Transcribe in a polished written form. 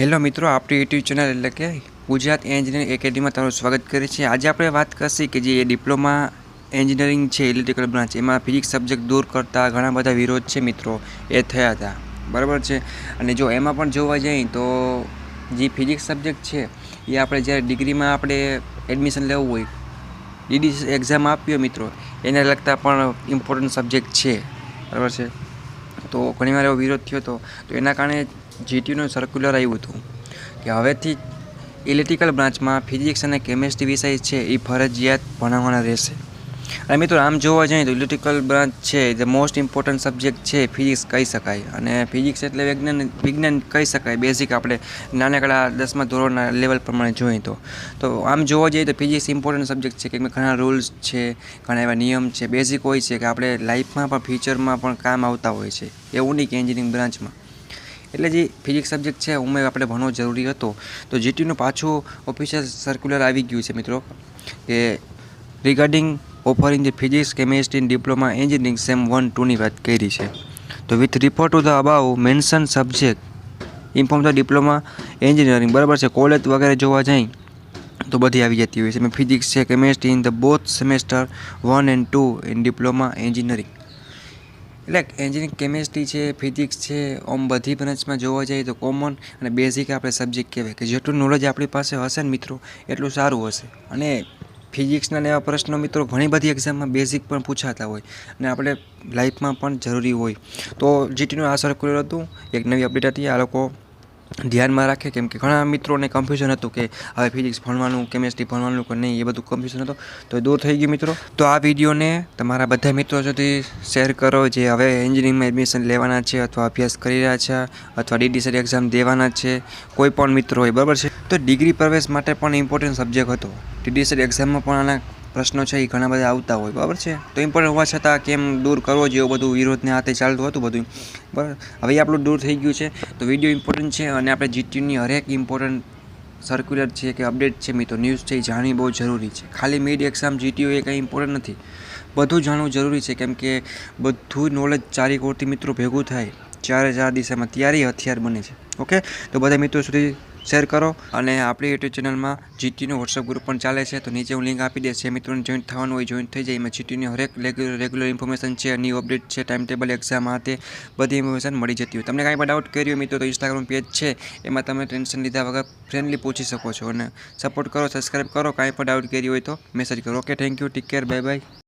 Hello મિત્રો, આપણી YouTube channel એટલે કે ગુજરાત એન્જિનિયરિંગ એકેડમીમાં તમારું સ્વાગત કરીએ છીએ। આજે આપણે વાત કરશી કે જે ડિપ્લોમા એન્જિનિયરિંગ છે ઇલેક્ટ્રિકલ બ્રાન્ચ, એમાં ફિઝિક્સ સબ્જેક્ટ દૂર કરતા ઘણા બધા વિરોધ છે મિત્રો, એ થયા હતા, બરાબર છે। અને જો એમાં પણ જોવા જઈએ તો જે ફિઝિક્સ સબ્જેક્ટ છે એ આપણે જ્યારે ડિગ્રીમાં આપણે એડમિશન લેવું હોય, ડીડી એક્ઝામ આપીએ મિત્રો, એને લગતા પણ ઇમ્પોર્ટન્ટ સબ્જેક્ટ છે, બરાબર છે। તો ઘણીવાર એવો વિરોધ થયો હતો, તો એના કારણે જીટીયુનું સર્ક્યુલર આવ્યું હતું કે હવેથી ઇલેક્ટ્રિકલ બ્રાન્ચમાં ફિઝિક્સ અને કેમેસ્ટ્રી વિષય છે એ ફરજિયાત ભણાવવાના રહેશે। અને મિત્રો આમ જોવા જઈએ તો ઇલેક્ટ્રિકલ બ્રાન્ચ છે ધ મોસ્ટ ઇમ્પોર્ટન્ટ સબ્જેક્ટ છે ફિઝિક્સ કહી શકાય। અને ફિઝિક્સ એટલે વિજ્ઞાન કહી શકાય, બેઝિક આપણે નાનકડા 10મા ધોરણના લેવલ પ્રમાણે જોઈએ તો આમ જોવા જઈએ તો ફિઝિક્સ ઇમ્પોર્ટન્ટ સબ્જેક્ટ છે, કે ઘણા રૂલ્સ છે, ઘણા એવા નિયમ છે, બેઝિક હોય છે કે આપણે લાઈફમાં પણ ફ્યુચરમાં પણ કામ આવતા હોય છે, એવું નહીં કે એન્જિનિયરિંગ બ્રાન્ચમાં। એટલે જે ફિઝિક્સ સબ્જેક્ટ છે ઉમેર આપણે ભણવો જરૂરી હતો, તો જીટીયુનું પાછું ઓફિશિયલ સર્ક્યુલર આવી ગયું છે મિત્રો, કે regarding offering the physics chemistry diploma engineering sem 1-2ની વાત કરી છે। તો with report to the above mention subject inform the diploma engineering, બરાબર છે, કોલેજ વગેરે જોવા જાય તો બધી આવી જતી હોય છે। મેં ફિઝિક્સ છે chemistry in the both semester 1 and 2 in diploma engineering, એટલે એન્જિનિયરિંગ કેમેસ્ટ્રી છે, ફિઝિક્સ છે, આમ બધી બ્રાન્ચમાં જોવા જઈએ તો કોમન અને બેઝિક આપણે સબ્જેક્ટ કહેવાય, કે જેટલું નોલેજ આપણી પાસે હશે ને મિત્રો એટલું સારું હશે। અને ફિઝિક્સના એવા પ્રશ્નો મિત્રો ઘણી બધી એક્ઝામમાં બેઝિક પણ પૂછાતા હોય અને આપણે લાઈફમાં પણ જરૂરી હોય। તો જીટીનું આ સર્ક્યુલર હતું, એક નવી અપડેટ હતી, આ લોકો ધ્યાનમાં રાખે, કેમ કે ઘણા મિત્રોને કન્ફ્યુઝન હતું કે હવે ફિઝિક્સ ભણવાનું, કેમેસ્ટ્રી ભણવાનું કે નહીં, એ બધું કન્ફ્યુઝન હતું, તો એ દૂર થઈ ગયું મિત્રો। તો આ વિડીયોને તમારા બધા મિત્રો સુધી શેર કરો જે હવે એન્જિનિયરિંગમાં એડમિશન લેવાના છે અથવા અભ્યાસ કરી રહ્યા છે અથવા ડીડીસી એક્ઝામ દેવાના છે, કોઈ પણ મિત્રો હોય, બરાબર છે। તો ડિગ્રી પ્રવેશ માટે પણ ઇમ્પોર્ટન્ટ સબ્જેક્ટ હતો, ડીડીસી એક્ઝામમાં પણ આના પ્રશ્નો છે એ ઘણા બધા આવતા હોય, બરાબર છે। તો ઇમ્પોર્ટન્ટ હોવા છતાં કેમ દૂર કરવો જોઈએ, એવું બધું વિરોધને હાથે ચાલતું હતું બધું, બરાબર। હવે આપણું દૂર થઈ ગયું છે, તો વિડીયો ઇમ્પોર્ટન્ટ છે અને આપણે જીટીયુની હરેક ઇમ્પોર્ટન્ટ સર્ક્યુલર છે કે અપડેટ છે મિત્રો, ન્યૂઝ છે એ જાણવી બહુ જરૂરી છે। ખાલી મિડ એક્ઝામ જીટીયુ એ કંઈ ઇમ્પોર્ટન્ટ નથી, બધું જાણવું જરૂરી છે, કેમ કે બધું નોલેજ ચારે કોરથી મિત્રો ભેગું થાય, ચાર દિશામાં ત્યારે હથિયાર બને છે। ઓકે, તો બધા મિત્રો સુધી શેર કરો અને આપણી યુટ્યુબ ચેનલમાં જીટીયુનો વોટ્સઅપ ગ્રુપ પણ ચાલે છે, તો નીચે હું લિંક આપી દઈશ, જે મિત્રોને જોઈન્ટ થવાનું હોય જોઈન્ટ થઈ જાય। એમાં જીટીયુની હરેક રેગ્યુલર ઇન્ફોર્મેશન છે, ન્યૂ અપડેટ છે, ટાઈમ ટેબલ એક્ઝામ આ તે બધી ઇન્ફોર્મેશન મળી જતી હોય। તમને કાંઈ પણ ડાઉટ કર્યો મિત્રો તો ઇન્સ્ટાગ્રામ પેજ છે, એમાં તમે ટેન્શન લીધા વગર ફ્રેન્ડલી પૂછી શકો છો, અને સપોર્ટ કરો, સબસ્ક્રાઈબ કરો, કાંઈ પણ ડાઉટ કરી હોય તો મેસેજ કરો। Okay, thank you, take care, bye bye.